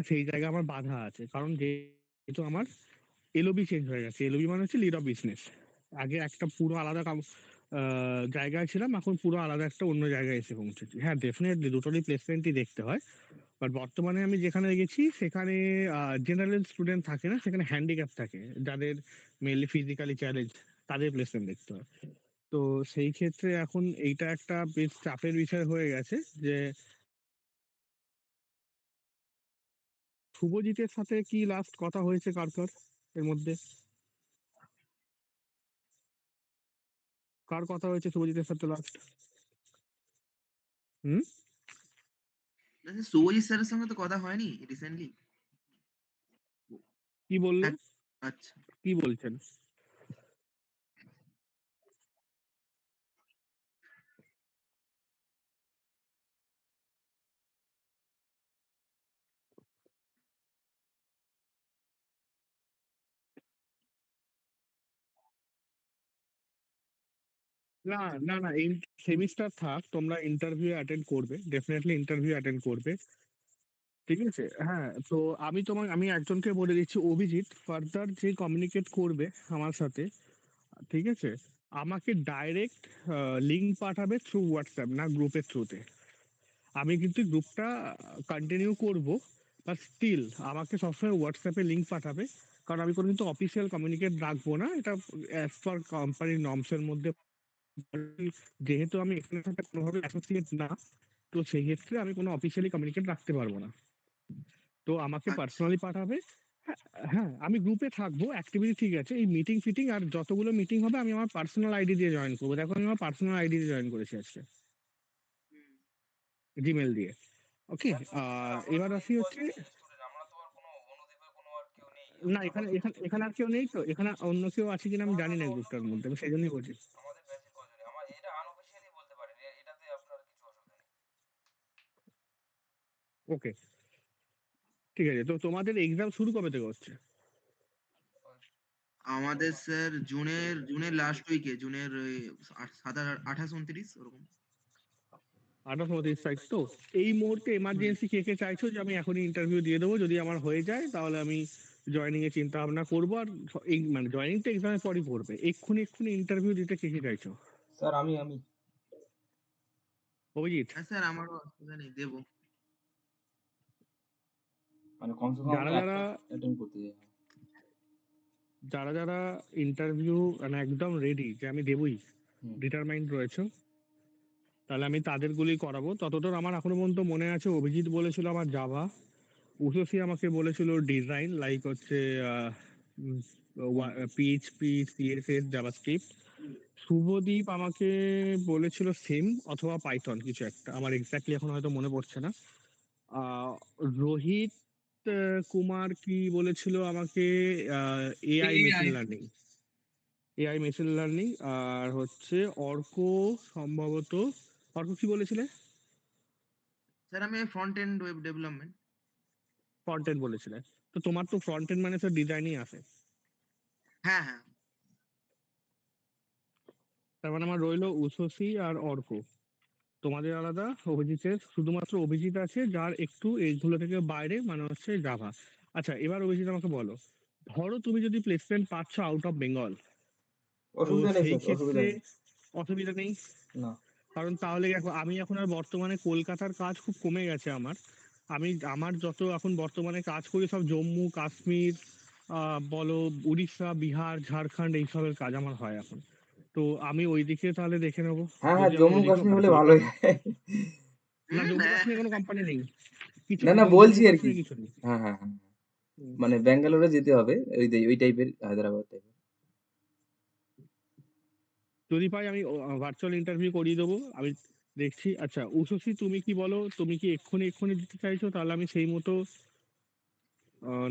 সেই জায়গায় আমার বাধা আছে, কারণ যেহেতু আমার এলওবি চেঞ্জ হয়ে গেছে। এলওবি মানে হচ্ছে লিড অফ বিজনেস। আগে একটা পুরো আলাদা জায়গায় ছিলাম, এখন পুরো আলাদা একটা অন্য জায়গায় এসে পৌঁছেছি। হ্যাঁ, ডেফিনেটলি দুটোরই প্লেসমেন্টই দেখতে হয়, বাট বর্তমানে আমি যেখানে গেছি সেখানে জেনারেল স্টুডেন্ট থাকে না, সেখানে হ্যান্ডিক্যাপ থাকে, যাদের মেনলি ফিজিক্যালি চ্যালেঞ্জ, তাদের প্লেসমেন্ট দেখতে হয়। তো সেই ক্ষেত্রে এখন এইটা একটা বেশ চাপের বিষয় হয়ে গেছে যে শুভজিতের সাথে কি লাস্ট কথা হয়েছে কার কার এর মধ্যে? কার কথা হয়েছে শুভজিতের সাথে লাস্ট? হুম, আচ্ছা, শুভজিৎ স্যারের সঙ্গে তো কথা হয়নি রিসেন্টলি। কি বললো? হ্যাঁ। আচ্ছা। কি বলছেন? না, না, না, এই সেমিস্টার থাক, তোমরা ইন্টারভিউ অ্যাটেন্ড করবে, ডেফিনেটলি ইন্টারভিউ অ্যাটেন্ড করবে। ঠিক আছে, হ্যাঁ। তো আমি একজনকে বলে দিচ্ছি, অভিজিৎ ফার্দার যে কমিউনিকেট করবে আমার সাথে, ঠিক আছে, আমাকে ডাইরেক্ট লিঙ্ক পাঠাবে থ্রু হোয়াটসঅ্যাপ, না গ্রুপের থ্রুতে। আমি কিন্তু গ্রুপটা কন্টিনিউ করব, বাট স্টিল আমাকে সবসময় হোয়াটসঅ্যাপে লিঙ্ক পাঠাবে, কারণ আমি কোনো কিন্তু অফিসিয়াল কমিউনিকেট রাখবো না, এটা অ্যাজ পার কোম্পানির নর্মসের মধ্যে। যেহেতু আমি এখানে সাথে কোনোভাবে অ্যাসোসিয়েট না, তো সেই ক্ষেত্রে আমি কোনো অফিসিয়ালি কমিউনিকেট রাখতে পারবো না। তো আমাকে আচ্ছা। পার্সোনালি পাঠাবে। হ্যাঁ, হ্যাঁ, আমি গ্রুপে থাকবো, অ্যাক্টিভিটি ঠিক আছে, এই মিটিং ফিটিং আর যতগুলো মিটিং হবে আমি আমার পার্সোনাল আইডি দিয়ে জয়েন করবো। দেখো আমি আমার পার্সোনাল আইডি দিয়ে জয়েন করেছি আজকে, হুম। জিমেল দিয়ে। ওকে। স্যার কিন্তু স্যার আমরা এবার তো এই আসি হচ্ছে, কজনই স্টুডেন্ট, আমরা তো আর কোনো অনুদ্বীপের কোনো আর কেউ নেই, না, আমরা এখানে কজন এখানে স্টুডেন্ট। এখানে আর কেউ নেই তো? এখানে অন্য কেউ আছে কিনা না আমি না জানি না, না অন্য গ্রুপটার কেউ নেই, মধ্যে, আমি সেই জন্যই বলছি। আমাদের ব্যাচের কজনই, আমার এটা আনঅফিসিয়ালি বলতে পারেন, এটাতে আপনার কিছু অসুবিধা নেই। ওকে, ঠিক আছে। তো তোমাদের এক্সাম শুরু কবে থেকে হচ্ছে? ওই আমাদের ধরুন স্যার জুনের লাস্ট উইকে, জুনের 28-29 ওরকম। 28-29 তারিখ তো? এই মুহূর্তে হুম। এমার্জেন্সি কে কে চাইছো যে আমি এখনই ইন্টারভিউ দিয়ে দেবো, যদি আমার হয়ে যায় তাহলে আমি জয়েনিং এর চিন্তা ভাবনা করবো, আর এই মানে জয়েনিং তো এক্সামের পরই পড়বে, এক্ষুনি এক্ষুনি ইন্টারভিউ দিতে কে কে চাইছো? স্যার আমি অভিজিৎ? হ্যাঁ স্যার, আমারও অসুবিধা নেই, দেবো। মানে কমসে কম যারা যারা একটা অ্যাটেন্ড করতে চাই। যারা যারা ইন্টারভিউ মানে একদম রেডি যে আমি দেবই, হুম। ডিটারমাইন্ড রয়েছে, তাহলে আমি তাদেরগুলি করাবো। ততদূর আমার এখনো পর্যন্ত মনে আছে, অভিজিৎ বলেছিল আমার জাভা, উষসী আমাকে বলেছিল ডিজাইন, লাইক হচ্ছে হুম। PHP, CSS, JavaScript. শুভদীপ আমাকে বলেছিল সেম অথবা পাইথন কিছু একটা, আমার এক্স্যাক্টলি এখন হয়তো মনে পড়ছে না। আহ, রোহিত কুমার কি বলেছিল আমাকে? AI machine learning, AI machine learning. আর হচ্ছে অর্ক, সম্ভবত, অর্ক কি বলেছিলে? স্যার আমি front end web development. Front end বলেছিলে। তো তোমার তো ফ্রন্ট এন্ড মানে তো ডিজাইনই আছে। হ্যাঁ হ্যাঁ। তার মানে আমার রইলো উষসী আর অর্ক, তোমাদের আলাদা, অভিজিতের শুধুমাত্র অভিজিৎ আছে যার একটু এইগুলো থেকে বাইরে, মানে হচ্ছে জাভা। আচ্ছা, এবার অভিজিৎ আমাকে বলো, ধরো তুমি যদি প্লেসমেন্ট পাচ্ছ আউট অফ বেঙ্গল, তো অসুবিধা নেই সেই স্যার, অসুবিধা ক্ষেত্রে নেই। অসুবিধা নেই? না। কারণ তাহলে আমি এখন আর বর্তমানে কলকাতার কাজ খুব কমে গেছে আমার। আমার যত এখন বর্তমানে কাজ করি সব জম্মু কাশ্মীর, বলো উড়িষ্যা, বিহার, ঝাড়খণ্ড, এইসবের কাজ আমার হয় এখন। তো আমি ওইদিকে তাহলে দেখে নেবো, হ্যাঁ হ্যাঁ, যদি আমার জম্মু ওইদিকেও কাশ্মীর হয় হলে ভালোই। কলকাতা। না, হুম, জম্মু হ্যাঁ। কাশ্মীরে কোনো কোম্পানি নেই, কিছু না না, নেই, ওই বলছি জম্মু আর কি। কাশ্মীরে কিছু নেই। হ্যাঁ হ্যাঁ হ্যাঁ, হুম। মানে ব্যাঙ্গালোরে যেতে হবে, ওই টাইপের, হায়দ্রাবাদ টাইপের। যদি পাই আমি ভার্চুয়াল ইন্টারভিউ করিয়ে দেবো, আমি দেখছি। আচ্ছা উষসী, তুমি কি বলো, তুমি কি এক্ষুনি এক্ষুনি দিতে চাইছো? তাহলে আমি সেই মতো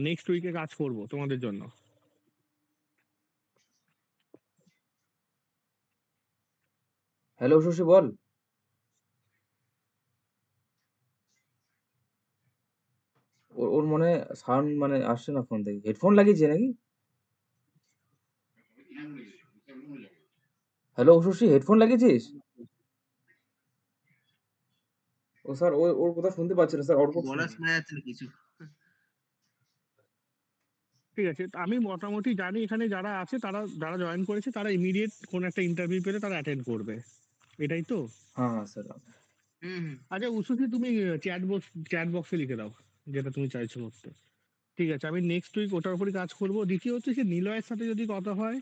নেক্সট উইকে কাজ করব তোমাদের জন্য। হ্যালো শশী, বল। ওর ওর মনে সাউন্ড মানে আসছে না ফোন থেকে, হেডফোন লাগিয়েছে নাকি? হ্যালো শশী, হেডফোন লাগিয়েছিস? ও স্যার, ওর কথা শুনতে পাচ্ছি না স্যার, অর্ক। বলা শোনা যাচ্ছে না কিছু। ঠিক আছে? তো আমি মোটামুটি জানি এখানে যারা আছে যারা জয়েন করেছে তারা ইমিডিয়েট কোনো একটা ইন্টারভিউ পেলে তারা অ্যাটেন্ড করবে। এটাই তো? हाँ, हाँ सर। হুম, হুম। আচ্ছা উষুধি তুমি চ্যাট বক্সে লিখে দাও যেটা তুমি চাইছো করতে। ঠিক আছে, আমি নেক্সট উইক ওটার উপরই কাজ করব। দ্বিতীয় হচ্ছে যে নিলয়ের সাথে যদি কথা হয়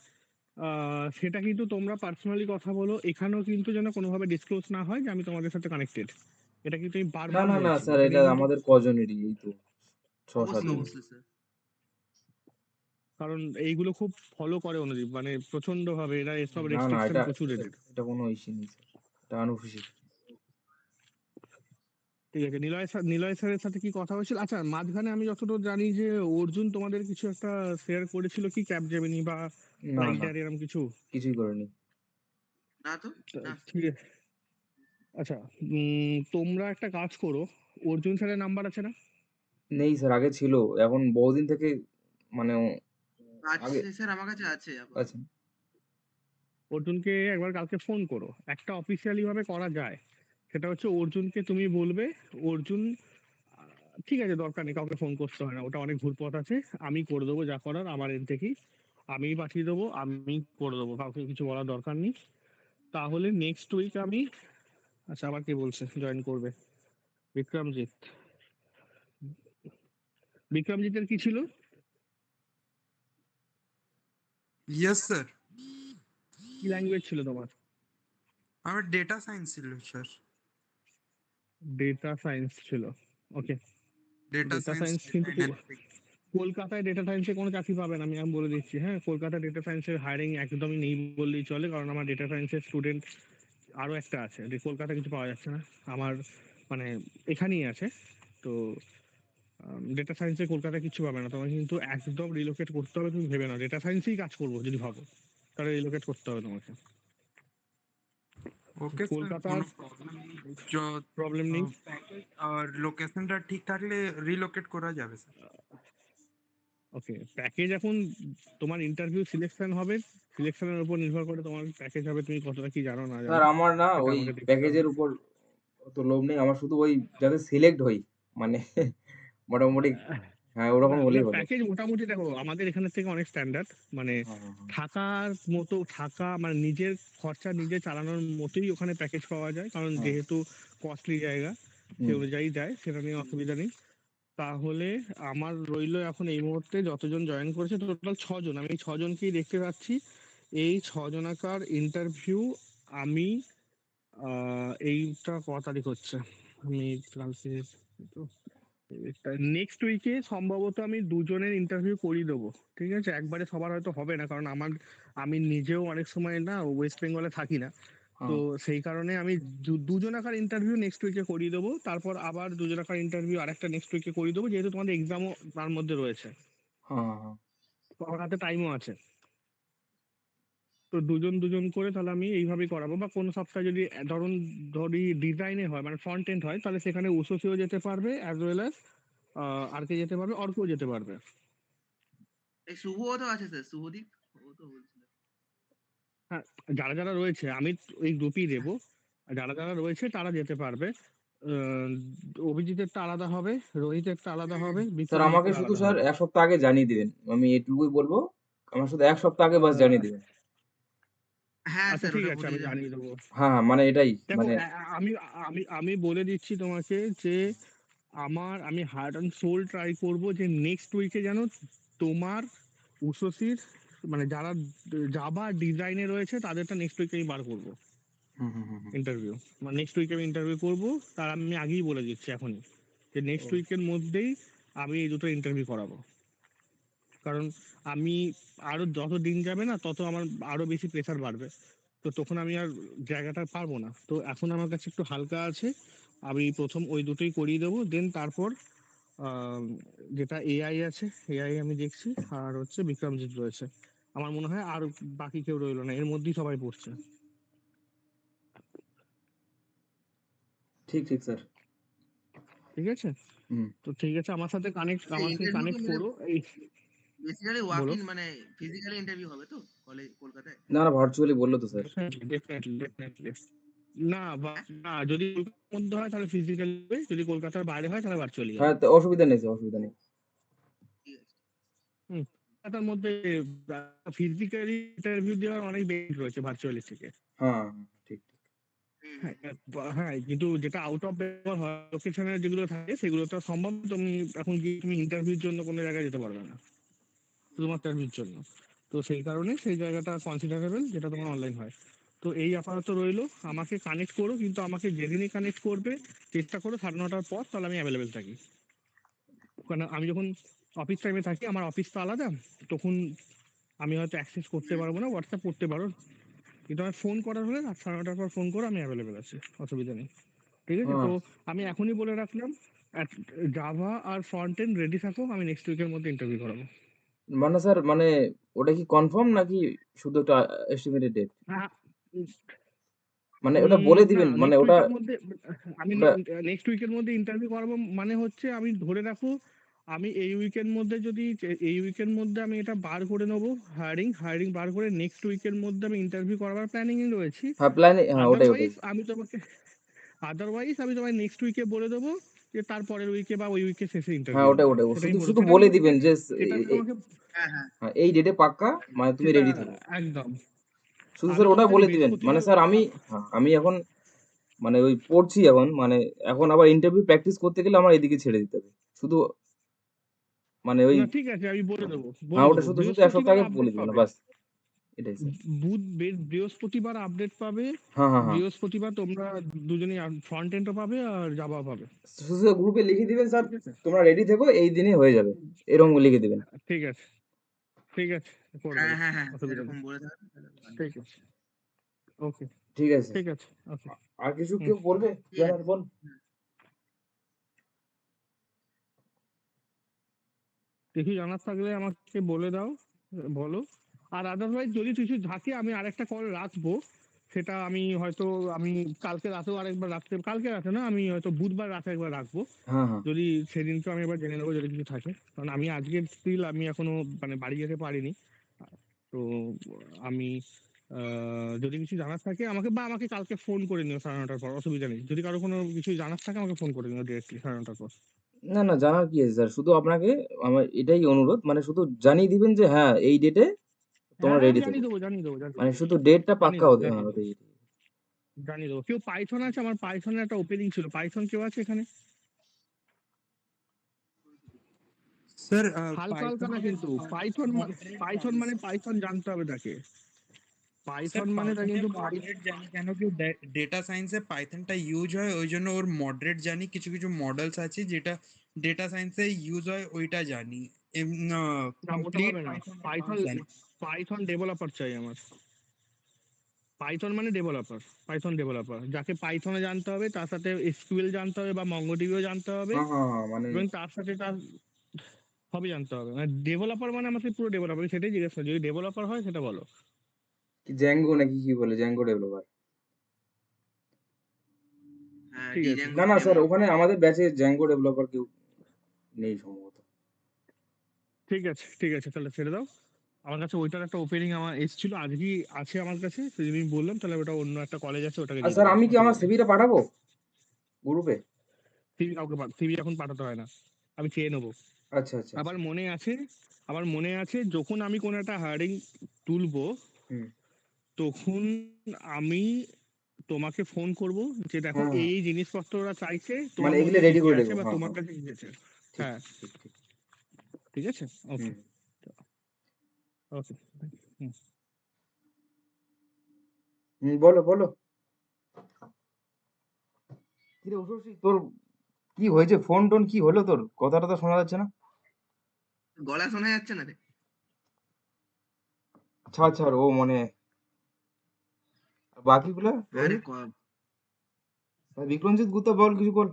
সেটা কিন্তু তোমরা পার্সোনালি কথা বলো। এখানেও কিন্তু যেন কোনোভাবে ডিসক্লোজ না হয় যে আমি তোমাদের সাথে কানেক্টেড। এটা কিন্তু আমি না, বারবার না, না বলছি। স্যার এখানে এটা কিন্তু আমাদের কজনেরই এই তো ৬-৭ অবশ্যই, জনের। অবশ্যই স্যার। কারণ এইগুলো খুব ফলো করে অনুদীপ মানে প্রচন্ডভাবে এরা এসব না, না রেস্ট্রিকশন এটা প্রচুর এটা এদের। এটা কোনো ইস্যু নেই স্যার। এটা আনঅফিসিয়াল। ঠিক আছে, নিলয় স্যারের সাথে কি কথা হয়েছিল? আচ্ছা মাঝখানে আমি যতদূর জানি যে অর্জুন তোমাদের কিছু একটা শেয়ার করেছিল কি ক্যাপজেমিনি বা না, না রাইডার এরকম কিছু? কিছুই করেনি। না তো? না। ঠিক আছে। আচ্ছা তোমরা একটা কাজ করো, অর্জুন স্যারের নাম্বার আছে না? নেই স্যার আগে ছিল। এখন বহুদিন থেকে মানে আগে আছে স্যার, আমার কাছে আছে আবার। আচ্ছা। অর্জুনকে একবার কালকে ফোন করো, একটা অফিসিয়ালি ভাবে করা যায়। সেটা হচ্ছে অর্জুনকে তুমি বলবে, অর্জুন ঠিক আছে দরকার নেই কাউকে ফোন করতে হয় না, ওটা অনেক ঘুরপথ আছে, আমি করে দেবো যা করার আমার এর থেকেই, আমিই পাঠিয়ে দেবো, আমি করে দেবো, কাউকে কিছু বলার দরকার নেই। তাহলে নেক্সট উইক আমি, আচ্ছা আবার কে বলছে জয়েন করবে? বিক্রমজিৎ। বিক্রমজিতের কি ছিল? Yes sir. কি ল্যাঙ্গুয়েজ ছিল তোমার? আমার ডেটা সায়েন্স ছিল স্যার। ডেটা সায়েন্স ছিল। Okay. Data data science, science data কিন্তু অ্যানালিটিক্স। কলকাতায় ডেটা সায়েন্সে কোনো চাকরি পাবে না, আমি বলে দিচ্ছি। হ্যাঁ, কলকাতায় ডেটা সায়েন্সের হায়ারিং একদমই নেই বললেই চলে, কারণ আমার ডেটা সায়েন্সের স্টুডেন্ট আরো একটা আছে, যে কলকাতায় কিছু পাওয়া যাচ্ছে না। আমার মানে এখানেই আছে। তো ডেটা সায়েন্সে কলকাতায় কিছু পাবে না, তোমাকে কিন্তু একদম রিলোকেট করতে হবে। তুমি ভেবে নাও ডেটা সায়েন্সেই কাজ করবো যদি ভাবো, তাহলে রিলোকেট করতে হবে তোমাকে। ওকে স্যার, কলকাতার কোনো প্রবলেম নেই। প্রবলেম নেই। প্যাকেজ আর লোকেশনটা ঠিক থাকলে রিলোকেট করা যাবে স্যার। ওকে, প্যাকেজ এখন তোমার ইন্টারভিউ সিলেকশন হবে, সিলেকশনের উপর নির্ভর করে তোমার প্যাকেজ হবে, তুমি কতটা কি জানো না স্যার জানো আমার না সেটা ওই আমাকে দেখতে হবে। প্যাকেজের উপর অত লোভ নেই। আমার শুধু ওই যাতে সিলেক্ট হই। মানে মোটামুটি হ্যাঁ, না ওরকম না, হলেই হলো। প্যাকেজ মোটামুটি দেখো আমাদের এখানের থেকে অনেক স্ট্যান্ডার্ড, মানে হ্যাঁ, হ্যাঁ, হ্যাঁ। থাকার মতো থাকা মানে নিজের খরচা নিজে চালানোর মতোই ওখানে প্যাকেজ পাওয়া যায়, কারণ হ্যাঁ। যেহেতু কস্টলি জায়গা সে হুম, অনুযায়ী দেয়, সেটা নিয়ে অসুবিধা নেই। তাহলে আমার রইলো এখন এই মুহূর্তে যতজন জয়েন করেছে টোটাল 6 জন, আমি এই 6জনকেই দেখতে পাচ্ছি। এই 6জনাকার ইন্টারভিউ আমি এইটা ক তারিখ হচ্ছে, আমি কালকে নেক্সট উইকে সম্ভবত আমি 2জনের ইন্টারভিউ করিয়ে দেবো। ঠিক আছে, একবারে সবার হয়তো হবে না, কারণ আমি নিজেও অনেক সময় না ওয়েস্ট বেঙ্গলে থাকি না। তো হ্যাঁ, সেই কারণে আমি দুজনাকার ইন্টারভিউ নেক্সট উইকে করিয়ে দেবো, তারপর আবার দুজনাকার ইন্টারভিউ আরেকটা নেক্সট উইকে করিয়ে দেবো, যেহেতু তোমাদের এক্সামও তার মধ্যে রয়েছে, হ্যাঁ, হ্যাঁ। তো আমার হাতে টাইমও আছে। তো দুজন দুজন করে তাহলে আমি এইভাবেই করাবো, বা কোনো সপ্তাহে যদি ধরি ডিজাইনে হয় মানে ফ্রন্ট এন্ড হয়, তাহলে সেখানে উষসীও যেতে পারবে অ্যাজ ওয়েল অ্যাজ আর কে যেতে পারবে, অর্কও যেতে পারবে। এই শুভও তো আছে স্যার, শুভদীপ। ও তো বলছিল। হ্যাঁ, যারা যারা রয়েছে আমি এই গ্রুপই দেবো, আর যারা যারা রয়েছে তারা যেতে পারবে। আহ, অভিজিতেরটা আলাদা হবে, রোহিতেরটা আলাদা হুম, হবে, হুম। স্যার আমাকে বিক্রমজিতের শুধু আলাদা স্যার হবে। ১ সপ্তাহ আগে জানিয়ে দিবেন। আমি এটুকুই বলব। আমার শুধু ১ সপ্তাহ আগে বাস আহ, জানিয়ে দিবেন। হ্যাঁ আচ্ছা স্যার, ঠিক ওটা আছে, বলে আমি দেবেন। জানিয়ে দেবো। হ্যাঁ, হ্যাঁ মানে এটাই দেখো মানে আমি আমি আমি বলে দিচ্ছি তোমাকে যে আমি হার্ট অ্যান্ড সোল ট্রাই করব যে নেক্সট উইকে যেন তোমার উষসীর মানে যারা জাভা ডিজাইনে রয়েছে তাদেরটা নেক্সট উইকে আমি বার করবো হুম, হুম, হুম, হুম। ইন্টারভিউ, মানে নেক্সট উইকে আমি ইন্টারভিউ করবো, তার আমি আগেই বলে দিচ্ছি এখনই যে ও নেক্সট উইকের মধ্যেই আমি এই দুটো ইন্টারভিউ করাবো। কারণ আমি আরো যত দিন যাবে না তত আমার আরো বেশি প্রেশার বাড়বে, তো তখন আমি আর জায়গাটা পারবো না। তো এখন আমার কাছে একটু হালকা আছে, আমি প্রথম ওই দুটোই করিয়ে দেবো, দেন তারপর আহ, যেটা এআই আছে এআই আমি দেখছি, আর হচ্ছে বিক্রমজিৎ রয়েছে। আমার মনে হয় আর বাকি কেউ রইলো না, এর মধ্যেই সবাই পড়ছে। ঠিক, ঠিক স্যার। ঠিক আছে, হুম। তো ঠিক আছে আমার সঙ্গে ইন্টারভিউ কি কানেক্ট মানে করো এই। বেসিক্যালি ওয়াক বলো। ইন মানে ফিজিক্যালি ইন্টারভিউ হবে তো কলকাতায়? না, না ভার্চুয়ালি বলল তো স্যার। Definitely definitely definitely. না হ্যাঁ? না, যদি কলকাতার মধ্যে হয় তাহলে ফিজিক্যালি হবে, যদি কলকাতার বাইরে হয় তাহলে ভার্চুয়ালি হ্যাঁ, হবে। তো অসুবিধা নেই স্যার, অসুবিধা নেই। ঠিক আছে। তার মধ্যে ফিজিক্যালি ইন্টারভিউ দেওয়ার অনেক বেনিফিট রয়েছে ভার্চুয়ালি থেকে। হ্যাঁ, ঠিক, ঠিক। হুম, হ্যাঁ, হ্যাঁ, কিন্তু যেটা আউট অফ বেঙ্গল হয়, লোকেশনের যেগুলো থাকে সেগুলো তো সম্ভব তুমি এখন গিয়ে তুমি ইন্টারভিউর জন্য কোনো জায়গায় যেতে পারবে না। শুধুমাত্র ইন্টারভিউর জন্য। তো সেই কারণে সেই জায়গাটা কনসিডারেবল যেটা তোমার অনলাইন হয়। তো এই আপাতত রইলো। আমাকে কানেক্ট করো, কিন্তু আমাকে যেদিনই কানেক্ট করবে চেষ্টা করো 9:30টার পর, তাহলে আমি অ্যাভেলেবেল থাকি। কারণ আমি যখন অফিস টাইমে থাকি, আমার অফিস তো আলাদা, তখন আমি হয়তো অ্যাক্সেস করতে পারবো না। হোয়াটসঅ্যাপ করতে পারো, কিন্তু আমার ফোন করার হলে 9:30টার পর ফোন করো, আমি অ্যাভেলেবেল আছি, অসুবিধা নেই। ঠিক আছে? হ্যাঁ, তো আমি এখনই বলে রাখলাম, জাভা আর ফ্রন্ট এন্ড রেডি থাকো, আমি নেক্সট উইকের মধ্যে ইন্টারভিউ করাবো। মানে স্যার মানে ওটা কি কনফার্ম নাকি শুধু একটা এস্টিমেটেড ডেট? হ্যাঁ, মানে ওটা বলে না, দিবেন মানে নেক্সট ওটা উইকের মধ্যে আমি ওটা নেক্সট উইকের মধ্যে ইন্টারভিউ করাবো, মানে হচ্ছে আমি ধরে রাখো আমি এই উইকের মধ্যে যদি এই উইকের মধ্যে আমি এটা বার করে নেবো, হায়ারিং বার করে নেক্সট উইকের মধ্যে আমি ইন্টারভিউ করাবার প্ল্যানিং এ রয়েছি। হ্যাঁ, প্ল্যানে হ্যাঁ, ওটাই। আদারওয়াইজ আমি তোমায় নেক্সট উইকে বলে দেবো যে তারপরের উইকে বা ওই উইকে শেষে হ্যাঁ, ইন্টারভিউ ওটাই, হবে, ওটাই। সেটা আমি শুধু সেটা আমি বলে তোমাকে দিবেন যে সেটা আমি তোমাকে হ্যাঁ, হ্যাঁ। হ্যাঁ, এই ডেটে পাক্কা মানে তুমি সেটা রেডি থাকো। একদম শুধু আমি স্যার ওটা তোমাকে বলে দিবেন। মানে বৃহস্পতিবার স্যার আমি হ্যাঁ, আমি এখন মানে ওই পড়ছি এখন মানে এখন আবার ইন্টারভিউ প্র্যাকটিস করতে গেলে আমার এদিকে ছেড়ে দিতে হবে। শুধু মানে ওই না, ঠিক আছে, আমি বলে দেবো হ্যাঁ, ওটা শুধু ১ সপ্তাহ বৃহস্পতিবার আগে বলে আপডেট দিবেন পাবে। ব্যাস। এটাই স্যার। বৃহস্পতিবার আপডেট পাবে। হ্যাঁ, হ্যাঁ, হ্যাঁ। বৃহস্পতিবার তোমরা দুজনেই ফ্রন্ট এন্ডও পাবে আর জাভা পাবে। শুধু গ্রুপে লিখে দিবেন স্যার ঠিক আছে, তোমরা রেডি থেকো এই দিনে হয়ে যাবে। এরকম লিখে দিবেন। ঠিক আছে, ঠিক আছে, করে হ্যাঁ, দেবো, হ্যাঁ, হ্যাঁ। অসুবিধা এরকম নেই। বলে দেবেন তাহলে ভালো। ঠিক আছে, ওকে, ঠিক আছে। ঠিক আছে, ওকে। আর কিছু হুম। কেউ বলবে? ঠিক আছে। জানার বল। হুম। কিছু জানার থাকলে আমাকে বলে দাও, বলো। আর আদারওয়াইজ যদি কিছু থাকে আমি আরেকটা কল রাখবো, সেটা আমি হয়তো আমি কালকে রাতেও আরেকবার রাখতে, কালকে রাতে না, আমি হয়তো বুধবার রাতে একবার রাখবো। হ্যাঁ, হ্যাঁ। যদি সেদিনকে আমি এবার জেনে নেবো যদি কিছু থাকে, কারণ আমি আজকে স্টিল আমি এখনো মানে বাড়ি যেতে পারিনি। তো আমি যদি কিছু জানার থাকে আমাকে কালকে ফোন করে নিও 9:30টার পর, অসুবিধা নেই। যদি কারো কোনো কিছু জানার থাকে আমাকে ফোন করে নিও ডিরেক্টলি 9:30টার পর। না, না জানার কি আছে স্যার? শুধু আপনাকে আমার এটাই অনুরোধ মানে শুধু জানিয়ে দিবেন যে হ্যাঁ, এই ডেটে তোমরা হ্যাঁ, হ্যাঁ, রেডি থেকো। জানিয়ে দেবো, মানে শুধু ডেটটা পাক্কা হতে হ্যাঁ, জানিয়ে দেবো, ওটাই। জানিয়ে দেবো। কেউ পাইথন আছে? আমার পাইথনের একটা ওপেনিং ছিল, পাইথন কেউ আছে এখানে? স্যার হালকা হালকা না, পাইথনে কিন্তু পাইথন মানে পাইথন জানতে হবে তাকে। স্যার পাইথন মানে তা পাইথনে কিন্তু মডারেট জানি কেন কি ডেটা সায়েন্সে পাইথনটা ইউজ হয় ওই জন্য ওর মডারেট জানি কিছু কিছু মডেলস আছে যেটা ডেটা সায়েন্সে ইউজ হয় ওইটা জানি না, ওটা কমপ্লিট হবে না। পাইথন পাইথন জানি পাইথন ডেভেলপার চাই আমার। পাইথন মানে পাইথন ডেভেলপার যাকে পাইথনে জানতে হবে, তার সাথে এসকিউএল জানতে হবে বা মঙ্গোডিবিও জানতে হবে, হ্যাঁ, হ্যাঁ, হ্যাঁ, মানে এবং তার সাথে তার সবই জানতে হবে। মানে ডেভেলপার মানে আমাকে পুরো ডেভেলপার, সেটাই জিজ্ঞেস করি, যদি ডেভেলপার হয় সেটা বলো। কি জ্যাঙ্গো নাকি কি বলে? Zango developer. হ্যাঁ, ঠিক আছে, না, না স্যার ওখানে আমাদের ব্যাচে জ্যাঙ্গো ডেভেলপার কেউ নেই সম্ভবত। ঠিক আছে, তাহলে ছেড়ে দাও। আমার কাছে ওইটার একটা ওপেনিং আমার এসেছিল, আজকেই আছে আমার কাছে, সেই জন্য আমি বললাম তাহলে ওটা অন্য একটা কলেজ আছে, ওটাকে আর দিয়ে স্যার দেবো, আমি কি আমার অসুবিধা নেই। সিভিটা পাঠাবো গ্রুপে? সিভি এখন পাঠাতে হয় না, আমি চেয়ে নেবো। আচ্ছা, আচ্ছা, আবার আচ্ছা। মনে আছে যখন আমি কোনো একটা হায়ারিং তুলবো, হুম। তখন আমি তোমাকে ফোন করব যে দেখো হ্যাঁ, হ্যাঁ। এই জিনিসপত্ররা চাইছে, তোমার মানে এগুলো মধ্যে কি রেডি কি করে আছে দেবো। বা হ্যাঁ, তোমার হ্যাঁ। কাছে কি আছে। ঠিক, হ্যাঁ, ঠিক, ঠিক। ঠিক আছে, ওকে, হুম। ওকে। হুম, বলো, বলো। কিরে উষসী তোর কি হয়েছে? ফোন-টোন কি হলো তোর? কথা-টথা শোনা যাচ্ছে না? গলা শোনা যাচ্ছে না রে। ছাড়, ছাড় ও মানে বাকিগুলা আরে রোহিত? বিক্রমজিৎ গুপ্তা বল কিছু বল।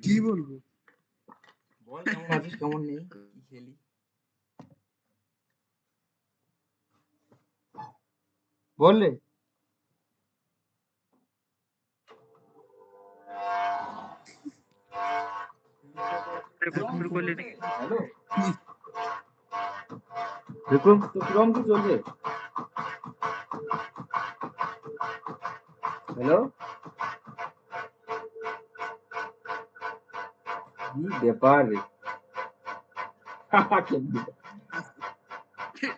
কি বলবো বল কেমন আছিস কেমন নেই? কি খেলি? বল রে। শুরু করলি নাকি? হ্যালো বিক্রম তো কিরম কি চলছে? হ্যালো কি ব্যাপার রে?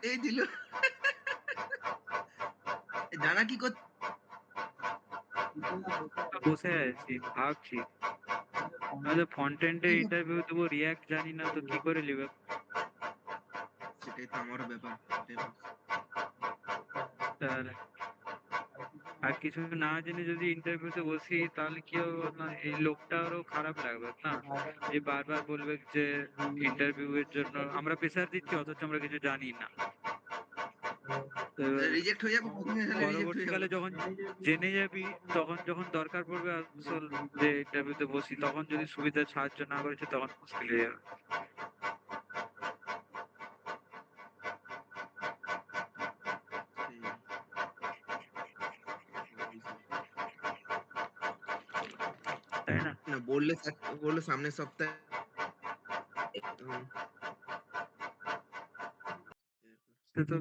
এই দিল। জানা কি করছে? বসে আছি ভাবছি নয়তো ফ্রন্ট-এন্ডে ইন্টারভিউ দেবো রিঅ্যাক্ট জানি না তো কি করে লিখব? সেটাই তো আমারও ব্যাপার। সেটাই ভাবছি। তাহলে আর কিছু না জেনে যদি ইন্টারভিউতে বসি তাহলে কি হবে না এই লোকটারও খারাপ লাগবে না? যে বারবার বলবে যে ইন্টারভিউ এর জন্য আমরা প্রেসার দিচ্ছি অথচ আমরা কিছু জানি না। তো রিজেক্ট হয়ে যাবো, প্রথমে রিজেক্ট হয়ে যাবো। পরবর্তীকালে যখন জেনে যাবি তখন যখন দরকার পড়বে আসল যে ইন্টারভিউতে বসি তখন যদি সুবিধা সাহায্য না করেছে তখন মুশকিল হয়ে যাবে। তাই না? না বললে সামনের সপ্তাহে সে তো